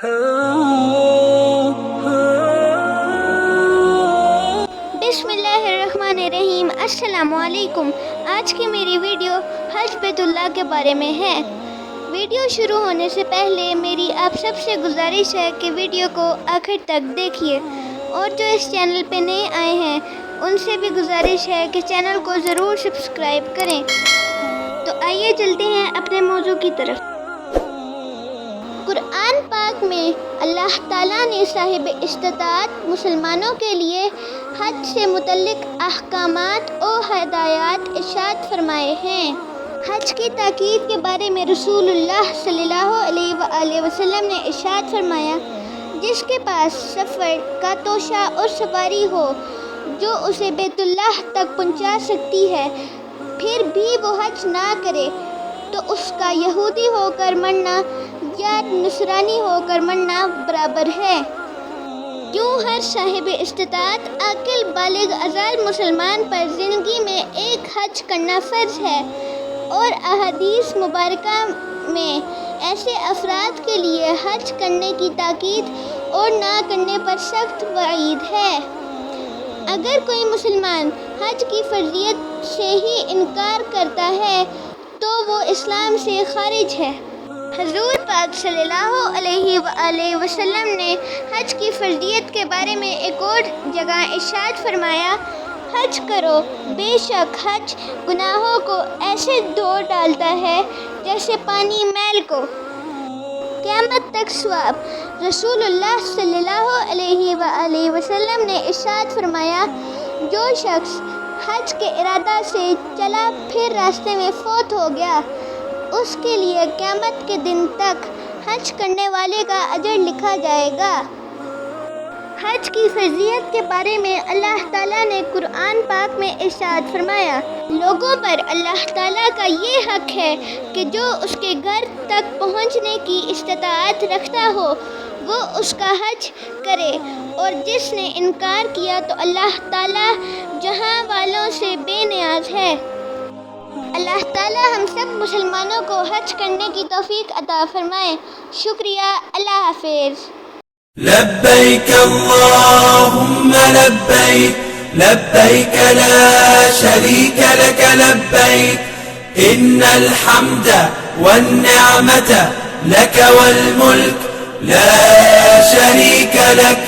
बिस्मिल्लाहिर्रहमानिर्रहीम। अस्सलामु अलैकुम। आज की मेरी वीडियो हज बैतुल्लाह के बारे में है। वीडियो शुरू होने से पहले मेरी आप सबसे गुजारिश है कि वीडियो को आखिर तक देखिए, और जो इस चैनल पे नए आए हैं उनसे भी गुजारिश है कि चैनल को ज़रूर सब्सक्राइब करें। तो आइए चलते हैं अपने मौजू की तरफ। कुरान पाक में अल्लाह ताला ने साहिब इस्तिताअत मुसलमानों के लिए हज से मुतल्लिक अहकामात और हिदायत इरशाद फरमाए हैं। हज की ताकीद के बारे में रसूलुल्लाह सल्लल्लाहु अलैहि वसल्लम ने इरशाद फरमाया, जिसके पास सफ़र का तोशा और सवारी हो जो उसे बैतुल्लाह तक पहुंचा सकती है, फिर भी वो हज ना करे तो उसका यहूदी होकर मरना या नसरानी होकर मरना बराबर है। यूँ हर साहिब इस्तिताअत आकिल बालिग आज़ाद मुसलमान पर ज़िंदगी में एक हज करना फ़र्ज़ है, और अहादीस मुबारका में ऐसे अफराद के लिए हज करने की ताकीद और ना करने पर सख्त वईद है। अगर कोई मुसलमान हज की फ़र्ज़ियत से ही इनकार करता है तो वो इस्लाम से खारिज है। हज़ूर पाक सल्लल्लाहु अलैहि वसल्लम ने हज की फ़र्ज़ियत के बारे में एक और जगह इरशाद फरमाया, हज करो, बेशक हज गुनाहों को ऐसे धो डालता है जैसे पानी मैल को, क़यामत तक सवाब। रसूलुल्लाह सल्लल्लाहु अलैहि वसल्लम ने इरशाद फरमाया, जो शख्स हज के इरादा से चला फिर रास्ते में फौत हो गया, उसके लिए क़यामत के दिन तक हज करने वाले का अजर लिखा जाएगा। हज की फ़र्ज़ियत के बारे में अल्लाह ताला ने कुरान पाक में इरशाद फरमाया, लोगों पर अल्लाह ताला का ये हक है कि जो उसके घर तक पहुँचने की इस्तिताअत रखता हो वो उसका हज करे, और जिसने इनकार किया तो अल्लाह ताला जहां वालों से बेनियाज है। अल्लाह ताला हम सब मुसलमानों को हज करने की तौफीक अता फरमाए। शुक्रिया। अल्लाह हाफिज़। लब्बैक अल्लाहुम्मा लब्बैक, लब्बैक ला शरीक लक लब्बैक, इन्नल हम्दा वन निअमत लक वल मुल्क ला शरीक लक।